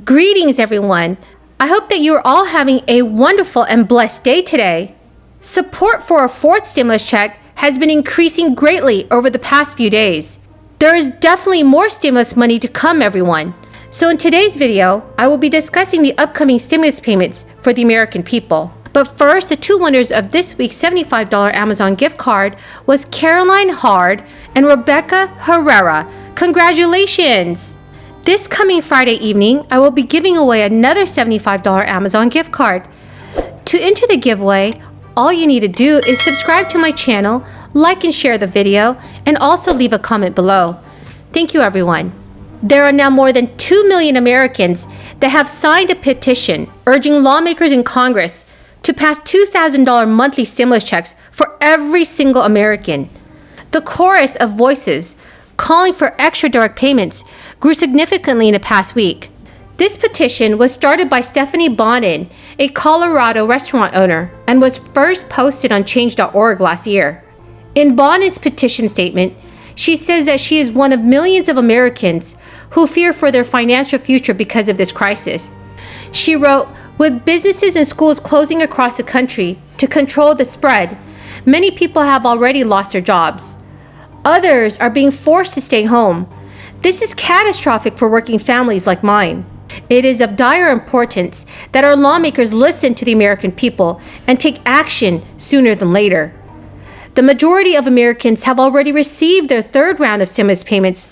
Greetings, everyone. I hope that you are all having a wonderful and blessed day today. Support for a fourth stimulus check has been increasing greatly over the past few days. There is definitely more stimulus money to come, everyone. So in today's video, I will be discussing the upcoming stimulus payments for the American people. But first, the two winners of this week's $75 Amazon gift card was Caroline Hard and Rebecca Herrera. Congratulations! This coming Friday evening, I will be giving away another $75 Amazon gift card. To enter the giveaway, all you need to do is subscribe to my channel, like and share the video, and also leave a comment below. Thank you, everyone. There are now more than 2 million Americans that have signed a petition urging lawmakers in Congress to pass $2,000 monthly stimulus checks for every single American. The chorus of voices calling for extra direct payments grew significantly in the past week. This petition was started by Stephanie Bonin, a Colorado restaurant owner, and was first posted on change.org last year. In Bonin's petition statement, she says that she is one of millions of Americans who fear for their financial future because of this crisis. She wrote, "With businesses and schools closing across the country to control the spread, many people have already lost their jobs. Others are being forced to stay home. This is catastrophic for working families like mine. It is of dire importance that our lawmakers listen to the American people and take action sooner than later. The majority of Americans have already received their third round of stimulus payments.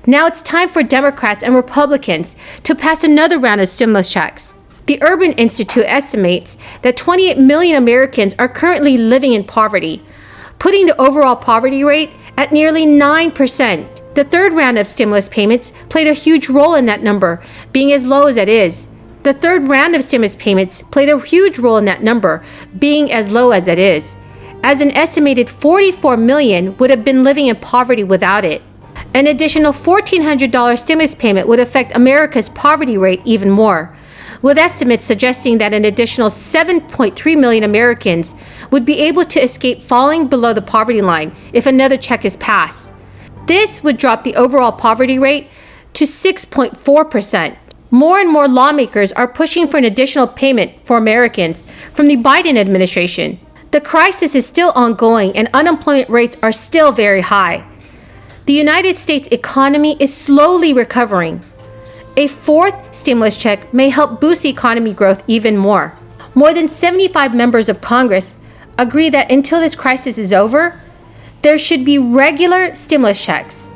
Now it's time for Democrats and Republicans to pass another round of stimulus checks." The Urban Institute estimates that 28 million Americans are currently living in poverty, putting the overall poverty rate at nearly 9%. The third round of stimulus payments played a huge role in that number, being as low as it is. The third round of stimulus payments played a huge role in that number, being as low as it is, as an estimated 44 million would have been living in poverty without it. An additional $1,400 stimulus payment would affect America's poverty rate even more, with estimates suggesting that an additional 7.3 million Americans would be able to escape falling below the poverty line if another check is passed. This would drop the overall poverty rate to 6.4%. More and more lawmakers are pushing for an additional payment for Americans from the Biden administration. The crisis is still ongoing and unemployment rates are still very high. The United States economy is slowly recovering. A fourth stimulus check may help boost economy growth even more. More than 75 members of Congress agree that until this crisis is over, there should be regular stimulus checks.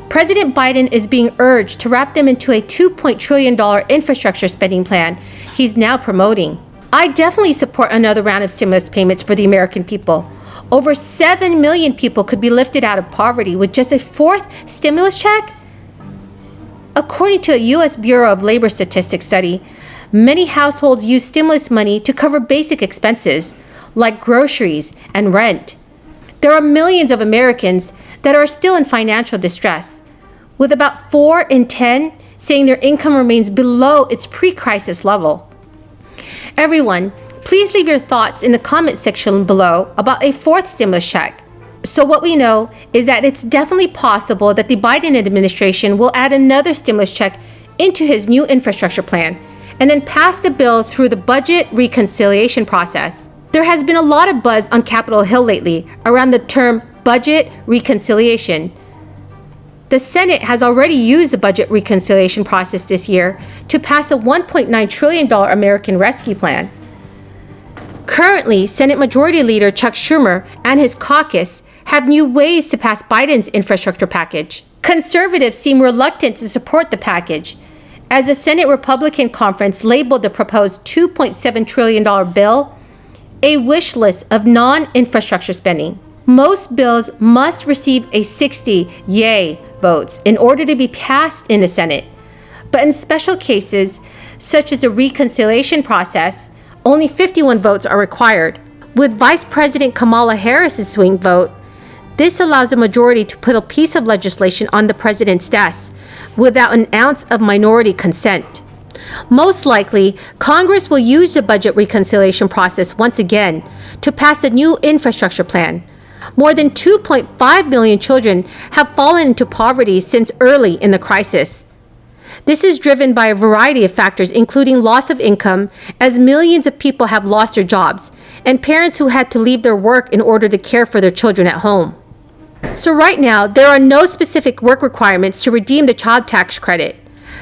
President Biden is being urged to wrap them into a $2 trillion infrastructure spending plan he's now promoting. I definitely support another round of stimulus payments for the American people. Over 7 million people could be lifted out of poverty with just a fourth stimulus check. According to a U.S. Bureau of Labor Statistics study, many households use stimulus money to cover basic expenses like groceries and rent. There are millions of Americans that are still in financial distress, with about 4 in 10 saying their income remains below its pre-crisis level. Everyone, please leave your thoughts in the comment section below about a fourth stimulus check. So what we know is that it's definitely possible that the Biden administration will add another stimulus check into his new infrastructure plan and then pass the bill through the budget reconciliation process. There has been a lot of buzz on Capitol Hill lately around the term budget reconciliation. The Senate has already used the budget reconciliation process this year to pass a $1.9 trillion American Rescue Plan. Currently, Senate Majority Leader Chuck Schumer and his caucus have new ways to pass Biden's infrastructure package. Conservatives seem reluctant to support the package, as the Senate Republican Conference labeled the proposed $2.7 trillion bill a wish list of non-infrastructure spending. Most bills must receive a 60 yay votes in order to be passed in the Senate. But in special cases, such as the reconciliation process, only 51 votes are required. With Vice President Kamala Harris's swing vote, this allows a majority to put a piece of legislation on the president's desk without an ounce of minority consent. Most likely, Congress will use the budget reconciliation process once again to pass a new infrastructure plan. More than 2.5 million children have fallen into poverty since early in the crisis. This is driven by a variety of factors, including loss of income, as millions of people have lost their jobs, and parents who had to leave their work in order to care for their children at home. So right now, there are no specific work requirements to redeem the child tax credit.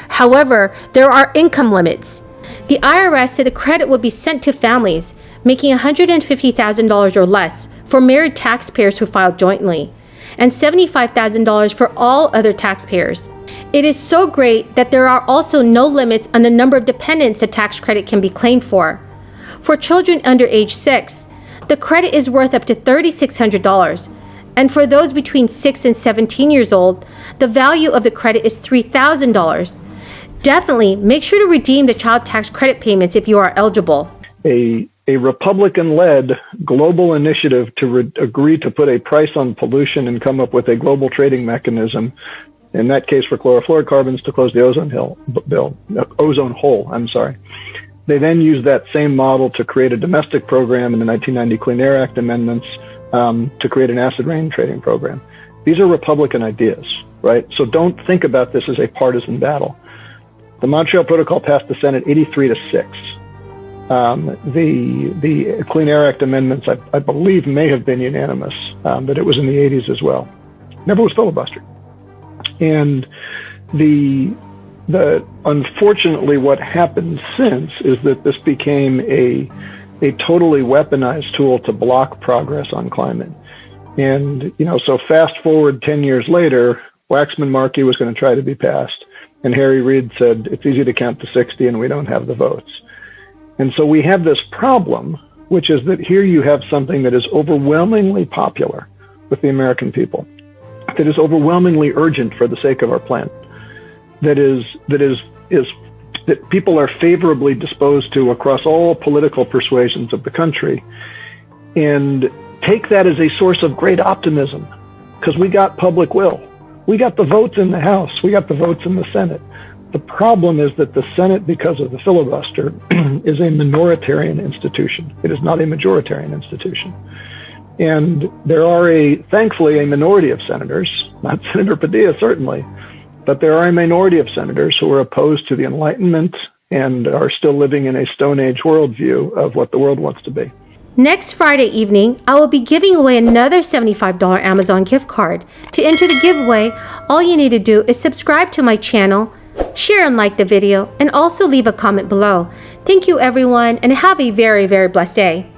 However, there are income limits. The IRS said the credit would be sent to families making $150,000 or less for married taxpayers who filed jointly, and $75,000 for all other taxpayers. It is so great that there are also no limits on the number of dependents a tax credit can be claimed for. For children under age 6, the credit is worth up to $3,600. And for those between 6 and 17 years old, the value of the credit is $3,000. Definitely make sure to redeem the child tax credit payments if you are eligible. A Republican-led global initiative to agree to put a price on pollution and come up with a global trading mechanism, in that case for chlorofluorocarbons, to close the ozone hole. They then used that same model to create a domestic program in the 1990 Clean Air Act amendments to create an acid rain trading program. These are Republican ideas, right? So don't think about this as a partisan battle. The Montreal Protocol passed the Senate 83-6. The Clean Air Act amendments, I believe, may have been unanimous, but it was in the 80s as well. Never was filibustered. And the unfortunately, what happened since is that this became a totally weaponized tool to block progress on climate. And, so fast forward 10 years later, Waxman-Markey was going to try to be passed. And Harry Reid said, it's easy to count to 60 and we don't have the votes. And so we have this problem, which is that here you have something that is overwhelmingly popular with the American people, that is overwhelmingly urgent for the sake of our planet, that people are favorably disposed to across all political persuasions of the country, and take that as a source of great optimism because we got public will. We got the votes in the House. We got the votes in the Senate. The problem is that the Senate, because of the filibuster, is a minoritarian institution. It is not a majoritarian institution. And there are thankfully, a minority of senators, not Senator Padilla, certainly, but there are a minority of senators who are opposed to the Enlightenment and are still living in a Stone Age worldview of what the world wants to be. Next Friday evening, I will be giving away another $75 Amazon gift card. To enter the giveaway, all you need to do is subscribe to my channel, share and like the video, and also leave a comment below. Thank you, everyone, and have a very, very blessed day.